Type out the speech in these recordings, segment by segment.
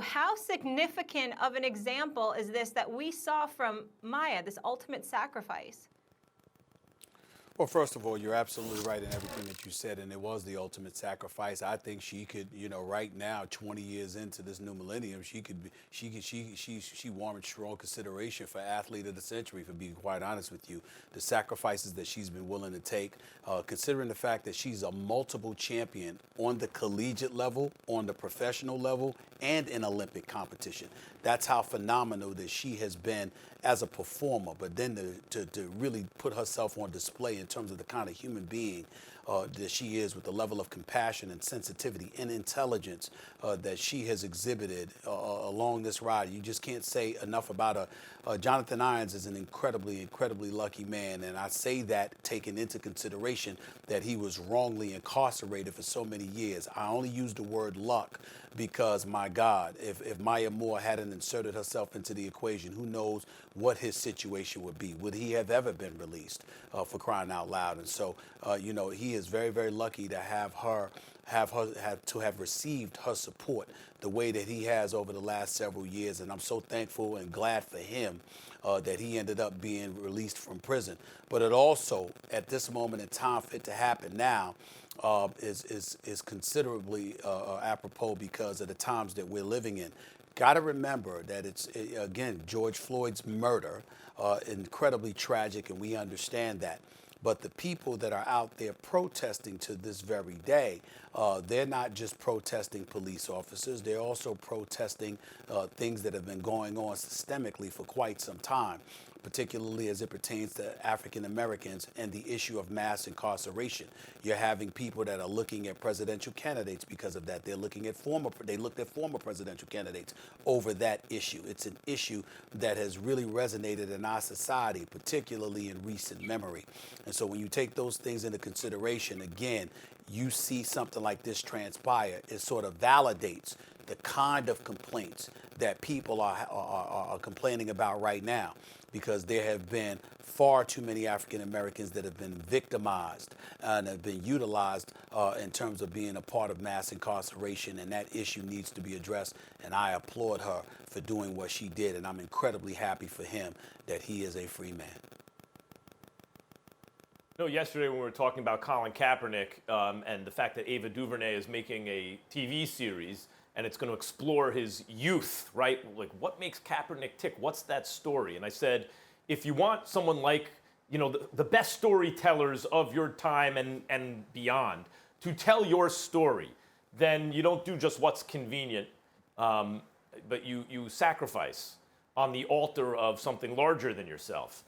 How significant of an example is this that we saw from Maya, this ultimate sacrifice? Well, first of all, you're absolutely right in everything that you said, and it was the ultimate sacrifice. I think she could, right now, 20 years into this new millennium, she warrants strong consideration for athlete of the century. For being quite honest with you, the sacrifices that she's been willing to take, considering the fact that she's a multiple champion on the collegiate level, on the professional level, and in Olympic competition. That's how phenomenal that she has been as a performer, but then to really put herself on display in terms of the kind of human being that she is, with the level of compassion and sensitivity and intelligence that she has exhibited along this ride. You just can't say enough about her. Jonathan Irons is an incredibly lucky man, and I say that taking into consideration that he was wrongly incarcerated for so many years. I only use the word luck because, my God, if Maya Moore hadn't inserted herself into the equation, who knows what his situation would be. Would he have ever been released, for crying out loud? And so, he is very lucky to have received her support the way that he has over the last several years. And I'm so thankful and glad for him that he ended up being released from prison. But it also, at this moment in time, for it to happen now, is considerably apropos because of the times that we're living in. Got to remember that it's, again, George Floyd's murder, incredibly tragic, and we understand that. But the people that are out there protesting to this very day, they're not just protesting police officers, they're also protesting things that have been going on systemically for quite some time, particularly as it pertains to African Americans and the issue of mass incarceration. You're having people that are looking at presidential candidates because of that. They looked at former presidential candidates over that issue. It's an issue that has really resonated in our society, particularly in recent memory. And so when you take those things into consideration, again, you see something like this transpire, it sort of validates the kind of complaints that people are complaining about right now, because there have been far too many African Americans that have been victimized and have been utilized in terms of being a part of mass incarceration, and that issue needs to be addressed, and I applaud her for doing what she did, and I'm incredibly happy for him that he is a free man. Yesterday when we were talking about Colin Kaepernick and the fact that Ava DuVernay is making a TV series and it's going to explore his youth, right? Like, what makes Kaepernick tick? What's that story? And I said, if you want someone like, the best storytellers of your time and beyond to tell your story, then you don't do just what's convenient, but you sacrifice on the altar of something larger than yourself.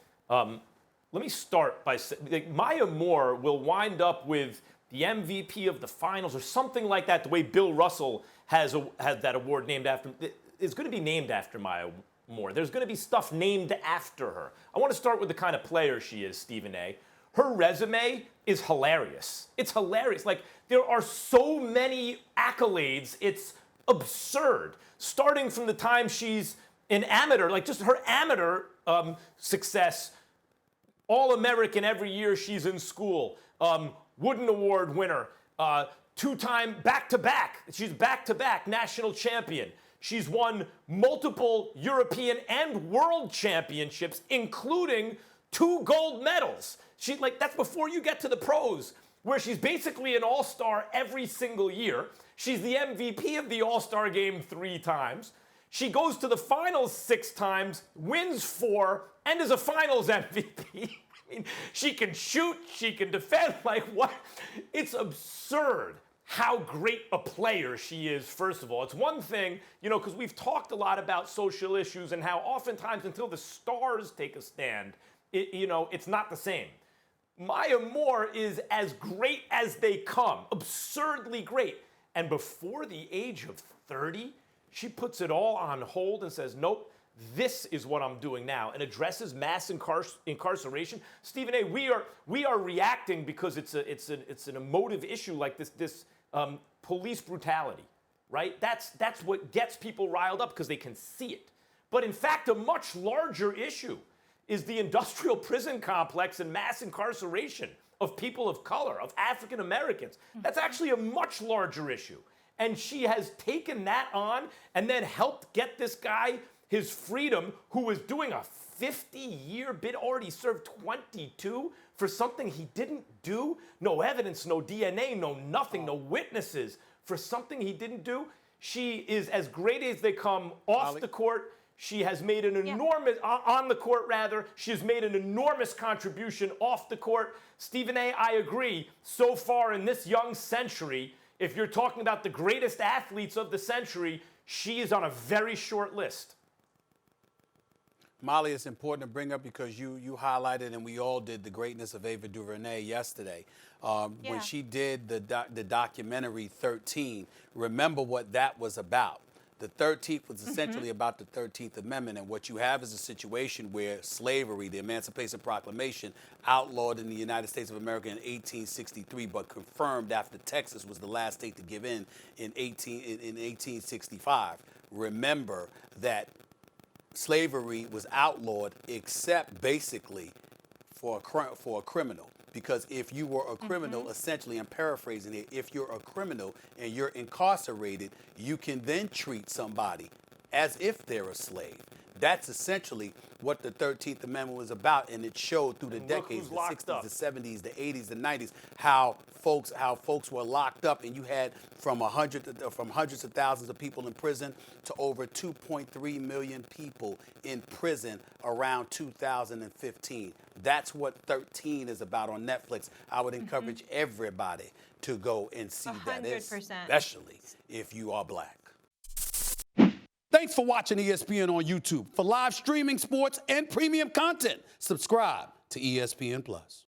Let me start by saying, Maya Moore will wind up with the MVP of the finals or something like that, the way Bill Russell has that award named after him. It's going to be named after Maya Moore. There's going to be stuff named after her. I want to start with the kind of player she is, Stephen A. Her resume is hilarious. It's hilarious. Like, there are so many accolades, it's absurd. Starting from the time she's an amateur, like just her amateur success, All-American every year she's in school, Wooden Award winner, two-time back-to-back. She's back-to-back national champion. She's won multiple European and world championships, including 2 gold medals. That's before you get to the pros, where she's basically an all-star every single year. She's the MVP of the All-Star game 3 times. She goes to the finals 6 times, wins 4, and is a finals MVP. I mean, she can shoot, she can defend, like what? It's absurd how great a player she is, first of all. It's one thing, because we've talked a lot about social issues and how oftentimes until the stars take a stand, it's not the same. Maya Moore is as great as they come, absurdly great. And before the age of 30, she puts it all on hold and says, nope, this is what I'm doing now, and addresses mass incarceration. Stephen A., we are reacting because it's an emotive issue like this police brutality, right? That's what gets people riled up because they can see it. But in fact, a much larger issue is the industrial prison complex and mass incarceration of people of color, of African Americans. That's actually a much larger issue. And she has taken that on and then helped get this guy his freedom, who was doing a 50-year bid, already served 22 for something he didn't do. No evidence, no DNA, no nothing, no witnesses for something he didn't do. She is as great as they come off the court. She has made an enormous, on the court rather, she has made an enormous contribution off the court. Stephen A., I agree, so far in this young century, if you're talking about the greatest athletes of the century, she is on a very short list. Molly, it's important to bring up because you highlighted, and we all did, the greatness of Ava DuVernay yesterday. When she did the documentary 13, remember what that was about. The 13th was essentially about the 13th Amendment, and what you have is a situation where slavery, the Emancipation Proclamation, outlawed in the United States of America in 1863, but confirmed after Texas was the last state to give in 1865. Remember that slavery was outlawed except basically for a criminal. Because if you were a criminal, essentially, I'm paraphrasing it, if you're a criminal and you're incarcerated, you can then treat somebody as if they're a slave. That's essentially what the 13th Amendment was about, and it showed through the decades, the 60s, the 70s, the 80s, the 90s, how folks were locked up, and you had from hundreds of thousands of people in prison to over 2.3 million people in prison around 2015. That's what 13 is about on Netflix. I would encourage everybody to go and see 100%. that, especially if you are black. Thanks for watching ESPN on YouTube. For live streaming, sports, and premium content, subscribe to ESPN+.